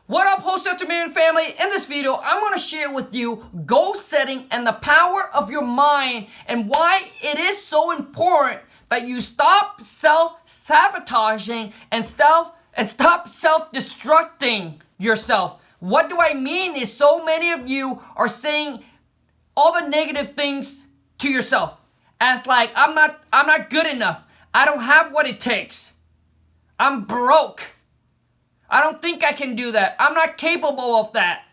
What up, Wholesale to Million family? In this video, I'm going to share with you goal setting and the power of your mind and why it is so important that you stop self-sabotaging and stop self-destructing yourself. What do I mean is so many of you are saying all the negative things to yourself as like, I'm not good enough. I don't have what it takes. I'm broke. I don't think I can do that. I'm not capable of that.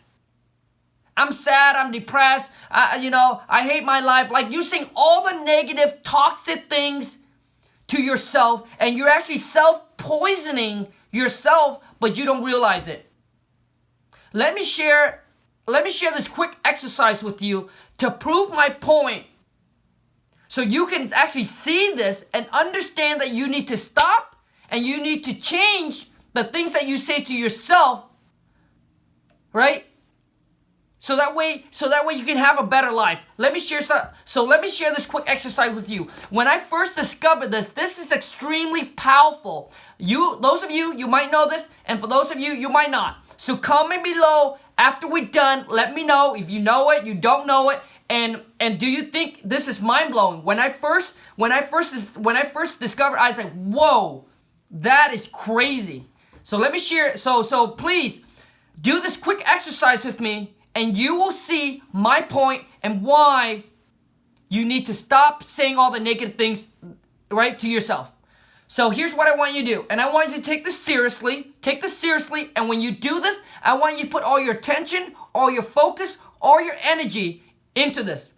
I'm sad. I'm depressed. I hate my life. Like you saying all the negative, toxic things to yourself, and you're actually self-poisoning yourself, but you don't realize it. Let me share this quick exercise with you to prove my point, so you can actually see this and understand that you need to stop and you need to change the things that you say to yourself, right? So that way you can have a better life. Let me share this quick exercise with you. When I first discovered this is extremely powerful. Those of you might know this, and for those of you, you might not. So comment below after we're done. Let me know if you know it, you don't know it, and do you think this is mind blowing? When I first discovered, I was like, whoa, that is crazy. So let me share. So please do this quick exercise with me, and you will see my point and why you need to stop saying all the negative things, right, to yourself. So here's what I want you to do, and I want you to take this seriously. Take this seriously, and when you do this, I want you to put all your attention, all your focus, all your energy into this.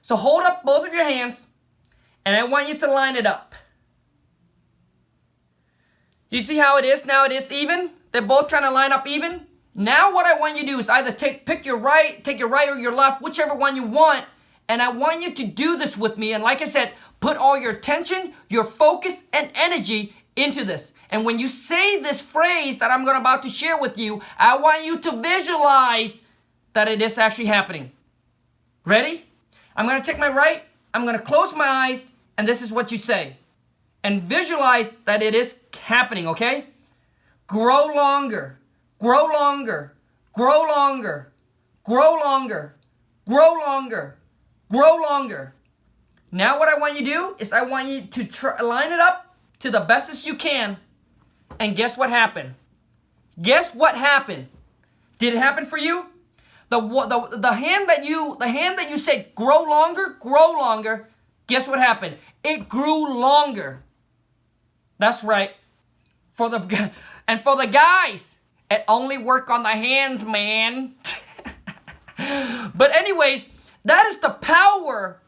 So hold up both of your hands, and I want you to line it up. You see how it is? Now it is even. They both kind of line up even. Now what I want you to do is either take your right or your left, whichever one you want. And I want you to do this with me. And like I said, put all your attention, your focus, and energy into this. And when you say this phrase that I'm about to share with you, I want you to visualize that it is actually happening. Ready? I'm going to take my right. I'm going to close my eyes. And this is what you say. And visualize that it is happening, okay? Grow longer, grow longer, grow longer, grow longer, grow longer, grow longer. Now what I want you to do is I want you to line it up to the best as you can. And guess what happened? Guess what happened? Did it happen for you? The hand that you said grow longer, guess what happened? It grew longer. That's right. For the guys, it only work on the hands, man. But anyways, that is the power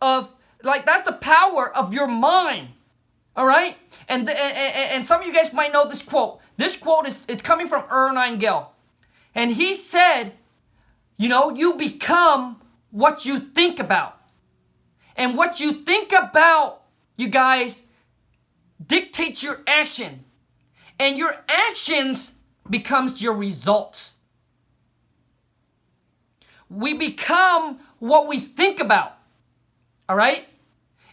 of that's the power of your mind. All right? And some of you guys might know this quote. This quote is coming from Nightingale. And he said, you become what you think about. And what you think about, you guys, dictates your action, and your actions becomes your results. We become what we think about, all right?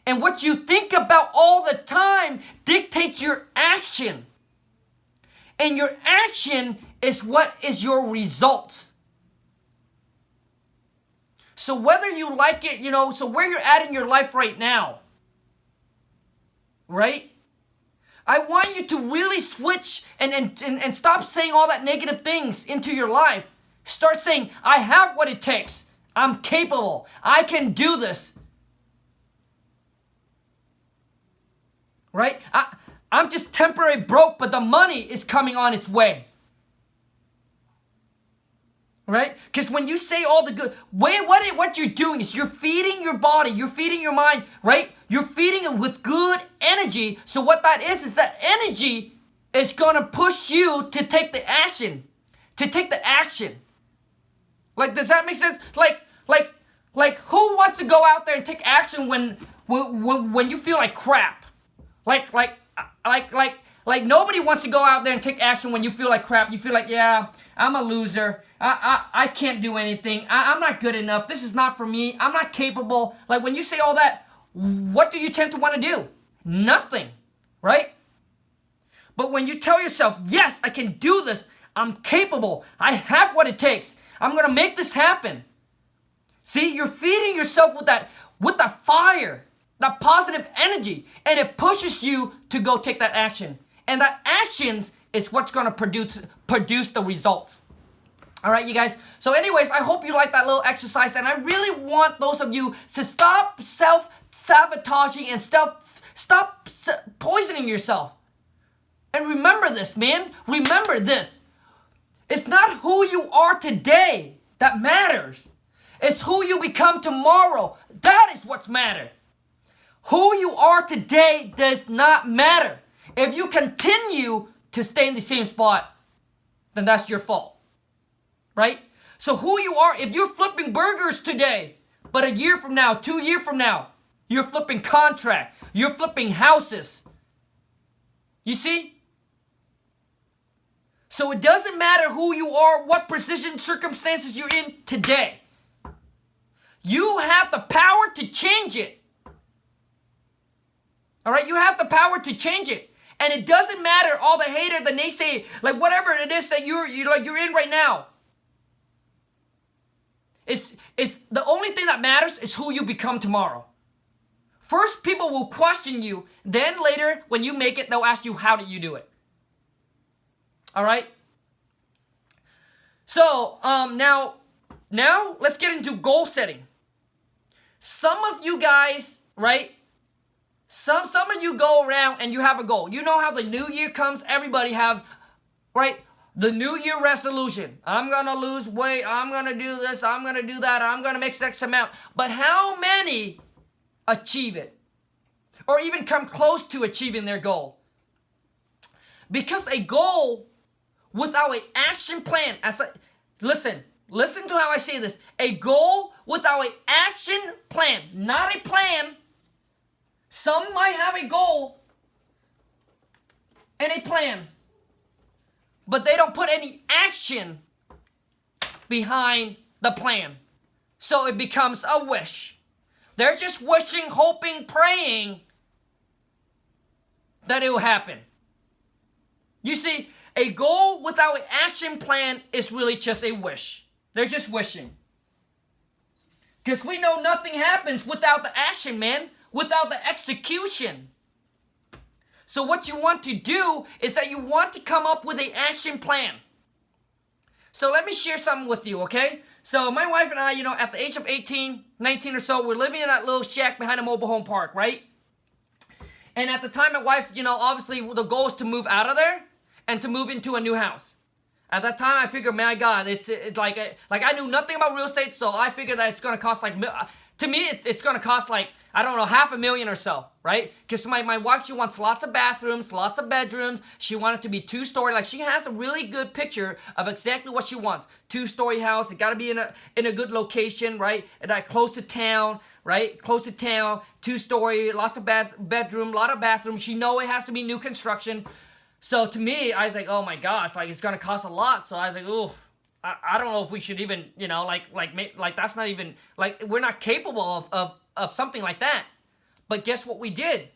And what you think about all the time dictates your action, and your action is what is your results. So whether you like it, so where you're at in your life right now, right? I want you to really switch and stop saying all that negative things into your life. Start saying, I have what it takes. I'm capable. I can do this. Right? I'm just temporary broke, but the money is coming on its way. Right? Because when you say all the good, what you're doing is you're feeding your body, you're feeding your mind, right? You're feeding it with good energy. So what that is that energy is going to push you to take the action. Like, does that make sense? Like who wants to go out there and take action when you feel like crap? Like nobody wants to go out there and take action when you feel like crap. You feel like, yeah, I'm a loser. I can't do anything. I'm not good enough. This is not for me. I'm not capable. Like when you say all that, what do you tend to want to do? Nothing, right? But when you tell yourself, yes, I can do this, I'm capable, I have what it takes, I'm going to make this happen. See, you're feeding yourself with that fire, that positive energy, and it pushes you to go take that action. And that actions is what's going to produce the results. All right, you guys. So anyways, I hope you like that little exercise, and I really want those of you to stop self-sabotaging and stop poisoning yourself. And remember this, man. Remember this. It's not who you are today that matters. It's who you become tomorrow. That is what's matter. Who you are today does not matter. If you continue to stay in the same spot, then that's your fault. Right? So who you are, if you're flipping burgers today, but a year from now, 2 years from now, you're flipping contract, you're flipping houses. You see? So it doesn't matter who you are, what precision circumstances you're in today. You have the power to change it. All right? You have the power to change it. And it doesn't matter all the hater, the naysay, like whatever it is that you're in right now. It's the only thing that matters is who you become tomorrow. First, people will question you. Then later, when you make it, they'll ask you, how did you do it? All right? So, now let's get into goal setting. Some of you guys, right? Some of you go around and you have a goal. You know how the new year comes, everybody have, right? The new year resolution. I'm going to lose weight. I'm going to do this. I'm going to do that. I'm going to make X amount. But how many achieve it? Or even come close to achieving their goal? Because a goal without an action plan, listen to how I say this. A goal without an action plan, not a plan. Some might have a goal and a plan, but they don't put any action behind the plan. So it becomes a wish. They're just wishing, hoping, praying that it will happen. You see, a goal without an action plan is really just a wish. They're just wishing. Because we know nothing happens without the action, man. Without the execution. So what you want to do is that you want to come up with an action plan. So let me share something with you, okay? So my wife and I, at the age of 18, 19 or so, we're living in that little shack behind a mobile home park, right? And at the time, my wife, obviously the goal is to move out of there and to move into a new house. At that time, I figured, my God, it's like I knew nothing about real estate, so I figured that it's going to cost to me, it's going to cost I don't know, $500,000 or so, right? Because my wife, she wants lots of bathrooms, lots of bedrooms. She wants it to be 2-story. She has a really good picture of exactly what she wants. 2-story house. It got to be in a good location, right? And close to town, right? Close to town, 2-story, lots of bedroom, lot of bathrooms. She know it has to be new construction. So to me, I was like, oh my gosh, it's going to cost a lot. So I was like, oh, I don't know if we should even, that's not even, we're not capable of something like that. But guess what we did?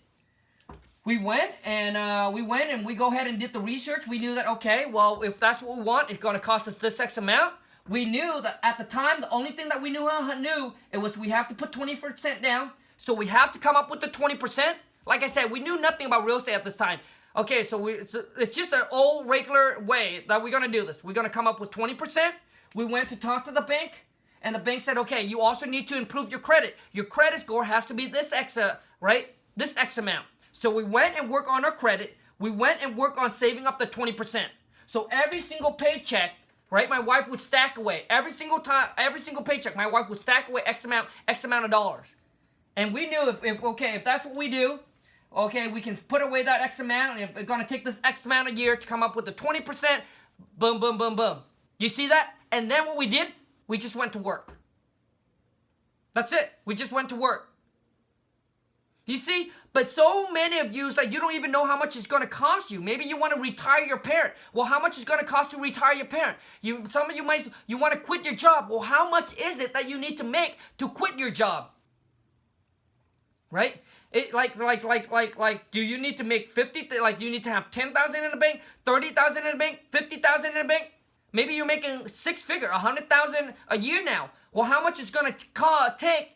We went and we go ahead and did the research. We knew that, okay, well, if that's what we want, it's going to cost us this X amount. We knew that at the time, the only thing that we knew it was we have to put 20% down. So we have to come up with the 20%. Like I said, we knew nothing about real estate at this time. Okay, so it's just an old regular way that we're going to do this. We're going to come up with 20%. We went to talk to the bank, and the bank said, okay, you also need to improve your credit. Your credit score has to be this X, right? This X amount. So we went and worked on our credit. We went and worked on saving up the 20%. So every single paycheck, right, my wife would stack away. Every single paycheck, my wife would stack away X amount of dollars. And we knew if that's what we do, okay, we can put away that X amount, and if it's going to take this X amount a year to come up with the 20%, boom, boom, boom, boom. You see that? And then what we did, we just went to work. That's it. We just went to work. You see? But so many of you, you don't even know how much it's going to cost you. Maybe you want to retire your parent. Well, how much is it going to cost to retire your parent? Some of you you want to quit your job. Well, how much is it that you need to make to quit your job? Right? Do you need to make 50? Like, do you need to have 10,000 in the bank, 30,000 in the bank, 50,000 in the bank? Maybe you're making six figure, 100,000 a year now. Well, how much is gonna take,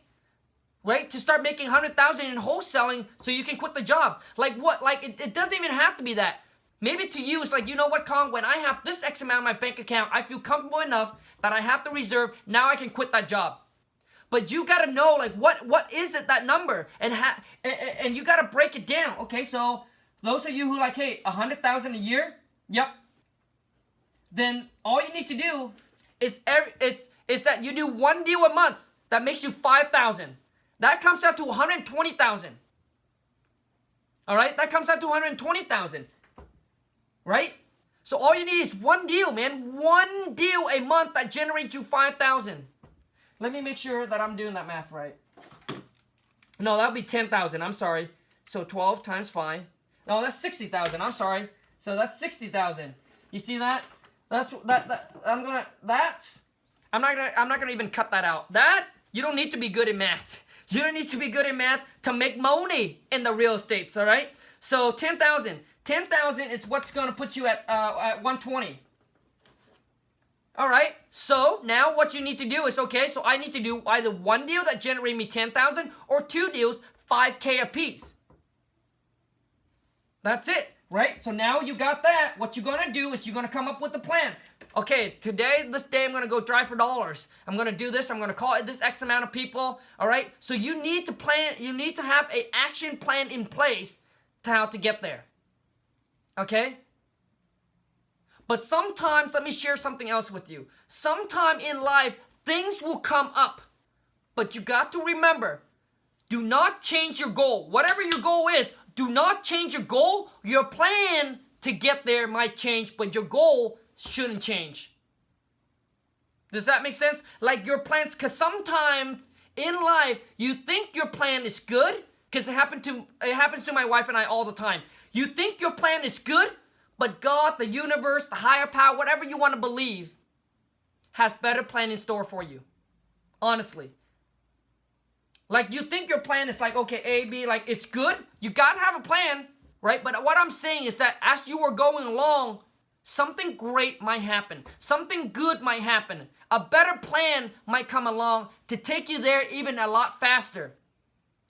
right, to start making 100,000 in wholesaling so you can quit the job? Like what? Like it doesn't even have to be that. Maybe to you, it's like, you know what, Khang, when I have this X amount in my bank account, I feel comfortable enough that I have the reserve. Now I can quit that job. But you gotta know, like, what is it, that number, and you gotta break it down. Okay, so those of you who like, hey, 100,000 a year, yep. Then all you need to do is that you do one deal a month that makes you 5,000. That comes out to 120,000. All right, that comes out to 120,000. Right? So all you need is one deal, man. One deal a month that generates you 5,000. Let me make sure that I'm doing that math right. No, that would be 10,000. I'm sorry. So 12 times 5. No, that's 60,000. I'm sorry. So that's 60,000. You see that? I'm not gonna even cut that out. That, you don't need to be good in math. You don't need to be good in math to make money in the real estate. All right. So 10,000. 10,000 is what's gonna put you at 120. All right, so now what you need to do is, okay, so I need to do either one deal that generates me 10,000 or two deals, 5K a piece. That's it, right? So now you got that. What you're going to do is you're going to come up with a plan. Okay, this day I'm going to go drive for dollars. I'm going to do this. I'm going to call it this X amount of people, all right? So you need to plan. You need to have an action plan in place to how to get there, okay? But sometimes, let me share something else with you. Sometime in life, things will come up. But you got to remember, do not change your goal. Whatever your goal is, do not change your goal. Your plan to get there might change, but your goal shouldn't change. Does that make sense? Like your plans, because sometimes in life, you think your plan is good, because it happens to my wife and I all the time. You think your plan is good, but God, the universe, the higher power, whatever you want to believe, has better plan in store for you. Honestly. Like you think your plan is like, okay, A, B, like it's good. You got to have a plan, right? But what I'm saying is that as you are going along, something great might happen. Something good might happen. A better plan might come along to take you there even a lot faster.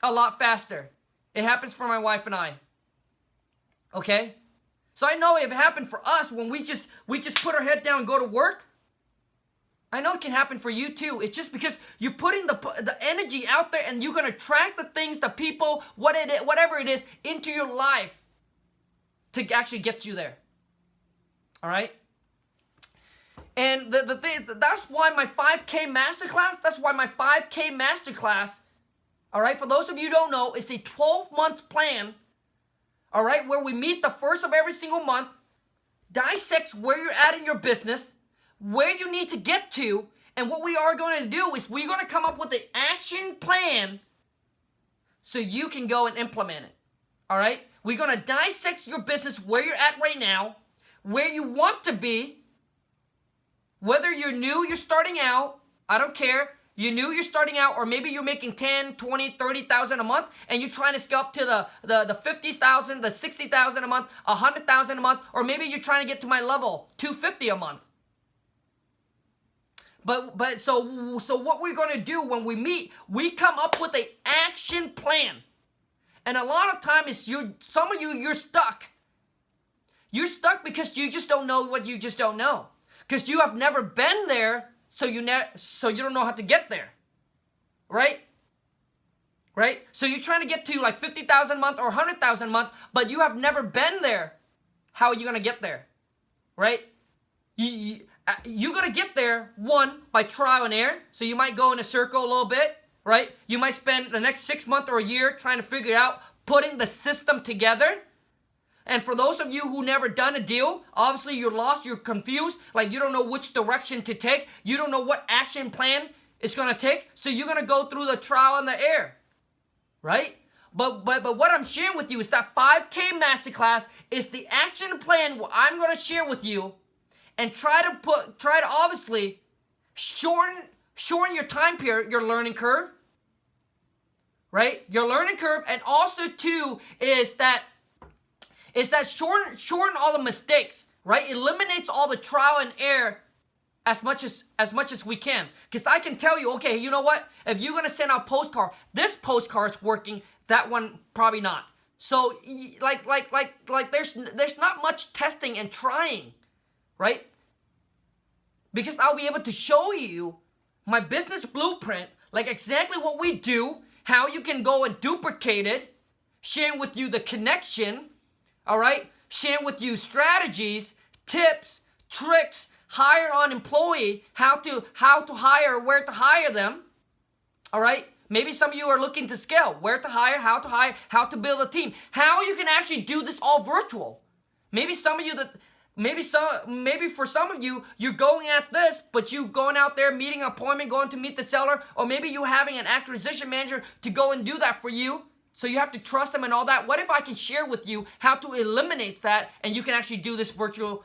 A lot faster. It happens for my wife and I. Okay? So I know if it happened for us when we just put our head down and go to work, I know it can happen for you too. It's just because you're putting the energy out there and you're going to attract the things, the people, whatever it is, into your life to actually get you there. All right? And the thing, that's why my 5K masterclass, all right, for those of you who don't know, it's a 12-month plan. All right, where we meet the first of every single month, dissects where you're at in your business, where you need to get to, and what we are going to do is we're going to come up with an action plan so you can go and implement it. All right, we're going to dissect your business, where you're at right now, where you want to be, whether you're new, you're starting out, I don't care. You knew you're starting out, or maybe you're making 10, 20, 30,000 a month, and you're trying to scale up to the 50,000, the 60,000 a month, 100,000 a month, or maybe you're trying to get to my level, 250 a month. But so what we're going to do when we meet, we come up with an action plan. And a lot of times some of you, you're stuck. You're stuck because you just don't know what you just don't know. Because you have never been there. So you don't know how to get there, right? Right? So you're trying to get to like 50,000 a month or 100,000 a month, but you have never been there. How are you going to get there, right? You're going to get there, one, by trial and error. So you might go in a circle a little bit, right? You might spend the next 6 months or a year trying to figure out, putting the system together. And for those of you who never done a deal, obviously you're lost, you're confused, like you don't know which direction to take. You don't know what action plan it's going to take. So you're going to go through the trial and the error, right? But what I'm sharing with you is that 5K masterclass is the action plan what I'm going to share with you, and try to obviously shorten your time period, your learning curve, right? Your learning curve, and also too is that shorten all the mistakes, right? Eliminates all the trial and error as much as we can. Because I can tell you, okay, you know what? If you're gonna send out postcard, this postcard's working, that one probably not. So like there's not much testing and trying, right? Because I'll be able to show you my business blueprint, like exactly what we do, how you can go and duplicate it, sharing with you the connection, all right? Sharing with you strategies, tips, tricks, hire on employee, how to hire, where to hire them, all right? Maybe some of you are looking to scale, where to hire, how to build a team, how you can actually do this all virtual. Maybe for some of you, you're going at this, but you going out there, meeting an appointment, going to meet the seller, or maybe you having an acquisition manager to go and do that for you. So you have to trust them and all that. What if I can share with you how to eliminate that, and you can actually do this virtual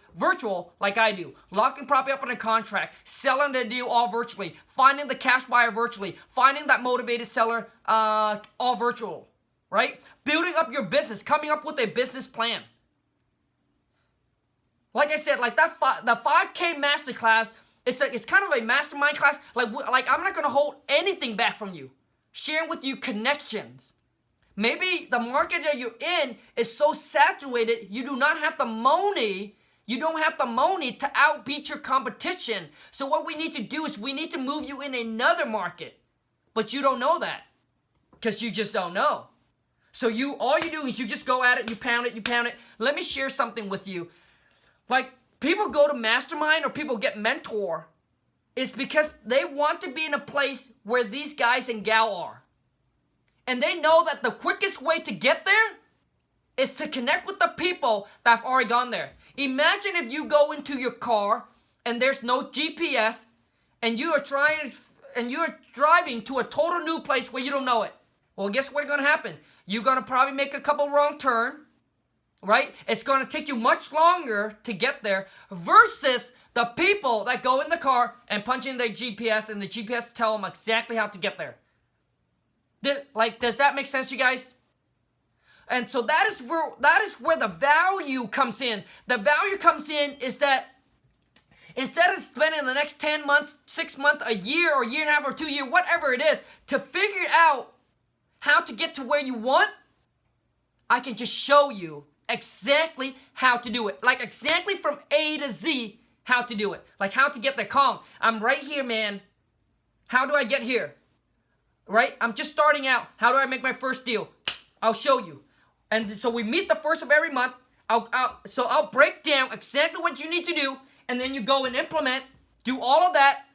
like I do? Locking property up on a contract, selling the deal all virtually, finding the cash buyer virtually, finding that motivated seller all virtual, right? Building up your business, coming up with a business plan. Like I said, like the 5K masterclass, it's kind of a mastermind class. Like I'm not gonna hold anything back from you. Sharing with you connections. Maybe the market that you're in is so saturated, you do not have the money. You don't have the money to outbeat your competition. So what we need to do is we need to move you in another market. But you don't know that because you just don't know. So all you do is you just go at it, you pound it. Let me share something with you. Like, people go to Mastermind or people get mentor is because they want to be in a place where these guys and gal are. And they know that the quickest way to get there is to connect with the people that have already gone there. Imagine if you go into your car and there's no GPS and you are driving to a total new place where you don't know it. Well, guess what's going to happen? You're going to probably make a couple wrong turns. Right? It's going to take you much longer to get there versus the people that go in the car and punch in their GPS and the GPS tell them exactly how to get there. Does that make sense, you guys? And so that is where the value comes in. The value comes in is that instead of spending the next 10 months, 6 months, a year, or year and a half, or 2 years, whatever it is, to figure out how to get to where you want, I can just show you exactly how to do it. Like exactly from A to Z, how to do it. Like how to get there. Khang, I'm right here, man. How do I get here? Right? I'm just starting out. How do I make my first deal? I'll show you. And so we meet the first of every month. I'll break down exactly what you need to do. And then you go and implement. Do all of that.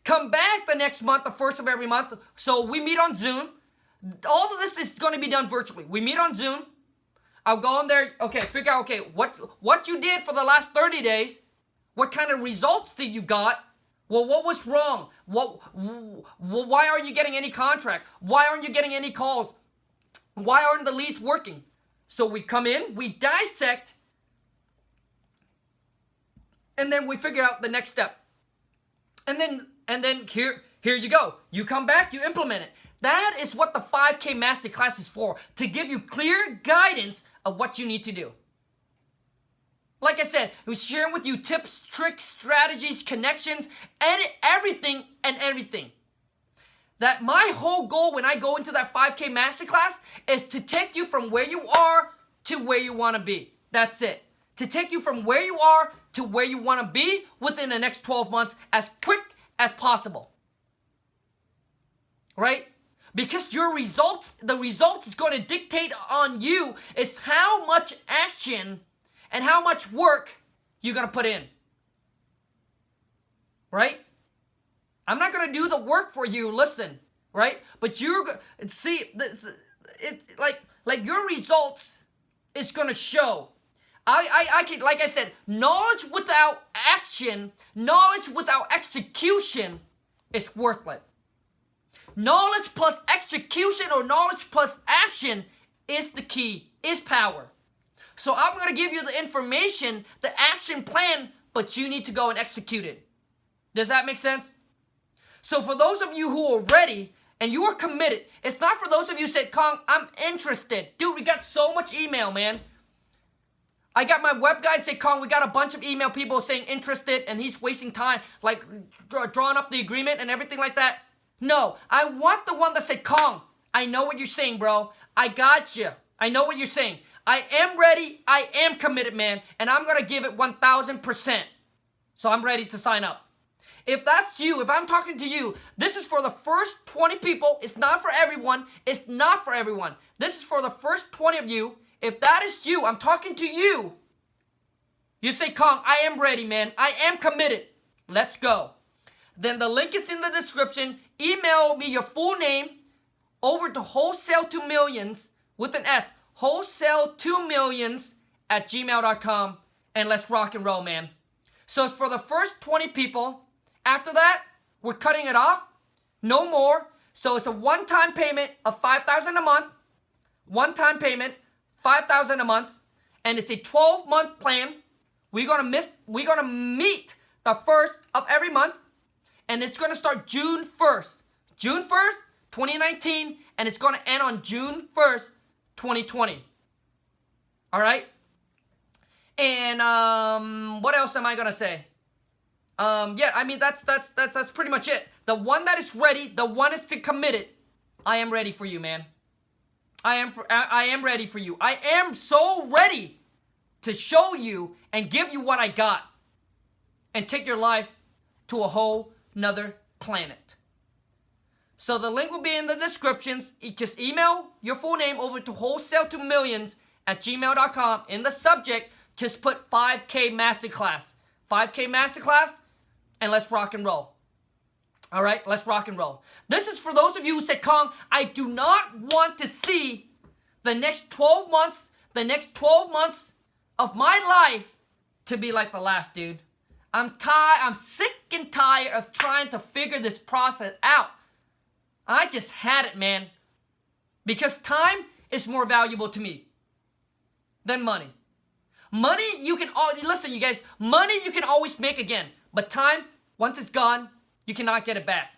Come back the next month, the first of every month. So we meet on Zoom. All of this is going to be done virtually. We meet on Zoom. I'll go in there, figure out, what you did for the last 30 days. What kind of results did you got? Well, what was wrong? Why aren't you getting any contract? Why aren't you getting any calls? Why aren't the leads working? So we come in, we dissect, and then we figure out the next step. And then here you go. You come back, you implement it. That is what the 5K Masterclass is for, to give you clear guidance of what you need to do. Like I said, I was sharing with you tips, tricks, strategies, connections, and everything. That my whole goal when I go into that 5K Masterclass is to take you from where you are to where you want to be. That's it. To take you from where you are to where you want to be within the next 12 months as quick as possible. Right? Because the result is going to dictate on you is how much action and how much work you're going to put in. Right? I'm not going to do the work for you, listen, right? But you're going to see, like your results is going to show. I can, like I said, knowledge without action, knowledge without execution is worthless. Knowledge plus execution or knowledge plus action is the key, is power. So I'm going to give you the information, the action plan, but you need to go and execute it. Does that make sense? So for those of you who are ready and you are committed. It's not for those of you who said, Khang, I'm interested. Dude, we got so much email, man. I got my web guy say, Khang, we got a bunch of email people saying interested, and he's wasting time, like drawing up the agreement and everything like that. No, I want the one that said, Khang, I know what you're saying, bro. I got you. I know what you're saying. I am ready. I am committed, man. And I'm going to give it 1,000%. So I'm ready to sign up. If that's you, if I'm talking to you, this is for the first 20 people. It's not for everyone. It's not for everyone. This is for the first 20 of you. If that is you, I'm talking to you. You say, Khang, I am ready, man. I am committed. Let's go. Then the link is in the description. Email me your full name over to wholesale2millions with an S. wholesale2millions@gmail.com. And let's rock and roll, man. So it's for the first 20 people. After that, we're cutting it off. No more. So it's a one-time payment of $5,000 a month. One-time payment, $5,000 a month. And it's a 12-month plan. We're gonna meet the first of every month. And it's gonna start June 1st. June 1st, 2019. And it's gonna end on June 1st, 2020. All right? And what else am I gonna say? Yeah, I mean that's pretty much it. The one that is ready, the one is to commit it. I am ready for you, man. I am ready for you. I am so ready to show you and give you what I got and take your life to a whole nother planet. So the link will be in the descriptions. Just email your full name over to wholesale2millions@gmail.com. In the subject, just put 5K Masterclass. 5K Masterclass, and let's rock and roll. All right, let's rock and roll. This is for those of you who said, Khang, I do not want to see the next 12 months of my life to be like the last, dude. I'm sick and tired of trying to figure this process out. I just had it, man. Because time is more valuable to me than money. Money, you can listen, you guys, money you can always make again. But time, once it's gone, you cannot get it back.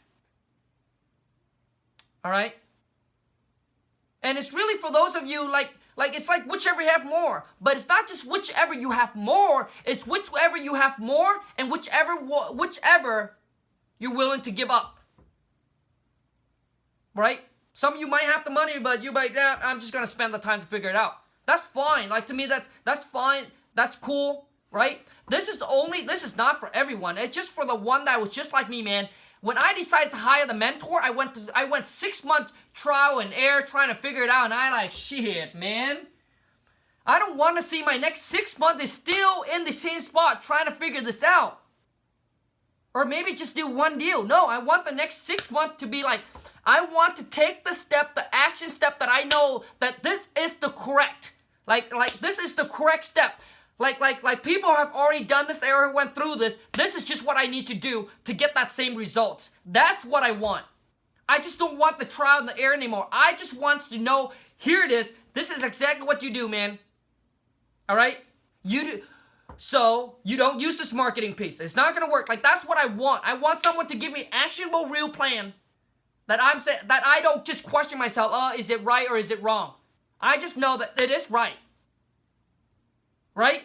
All right? And it's really for those of you, it's like whichever you have more. But it's not just whichever you have more. It's whichever you have more and whichever you're willing to give up. Right? Some of you might have the money, but you might, I'm just going to spend the time to figure it out. That's fine. Like, to me, that's fine. That's cool, right? This is not for everyone. It's just for the one that was just like me, man. When I decided to hire the mentor, I went 6 months trial and error trying to figure it out, and I like, shit, man. I don't want to see my next 6 months is still in the same spot trying to figure this out. Or maybe just do one deal. No, I want the next 6 months to be like, I want to take the step, the action step that I know that this is the correct. Like this is the correct step. Like people have already done this, they already went through this. This is just what I need to do to get that same results. That's what I want. I just don't want the trial and the error anymore. I just want to know, here it is. This is exactly what you do, man. All right? You do. So you don't use this marketing piece. It's not going to work. Like, that's what I want. I want someone to give me actionable, real plan that I don't just question myself, is it right or is it wrong? I just know that it is right. Right?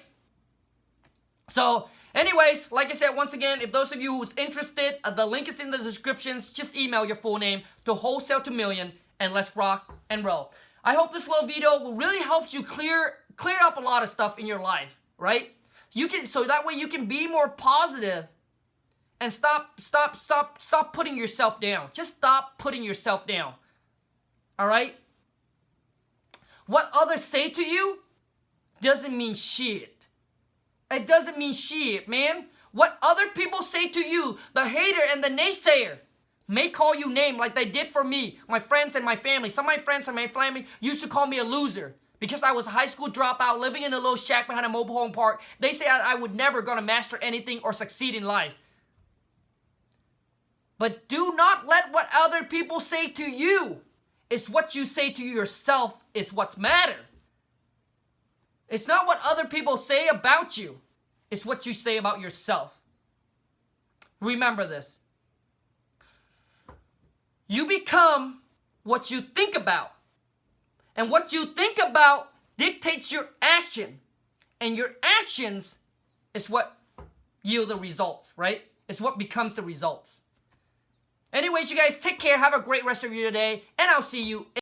So, anyways, like I said, once again, if those of you who's interested, the link is in the descriptions. Just email your full name to wholesale2million and let's rock and roll. I hope this little video will really help you clear up a lot of stuff in your life, right? So that way you can be more positive and stop putting yourself down. Just stop putting yourself down. All right? What others say to you doesn't mean shit. It doesn't mean shit, man. What other people say to you, the hater and the naysayer, may call you name like they did for me, my friends and my family. Some of my friends and my family used to call me a loser because I was a high school dropout living in a little shack behind a mobile home park. They say I would never gonna master anything or succeed in life. But do not let what other people say to you. It's what you say to yourself is what's matter. It's not what other people say about you. It's what you say about yourself. Remember this. You become what you think about. And what you think about dictates your action. And your actions is what yield the results, right? It's what becomes the results. Anyways, you guys take care. Have a great rest of your day. And I'll see you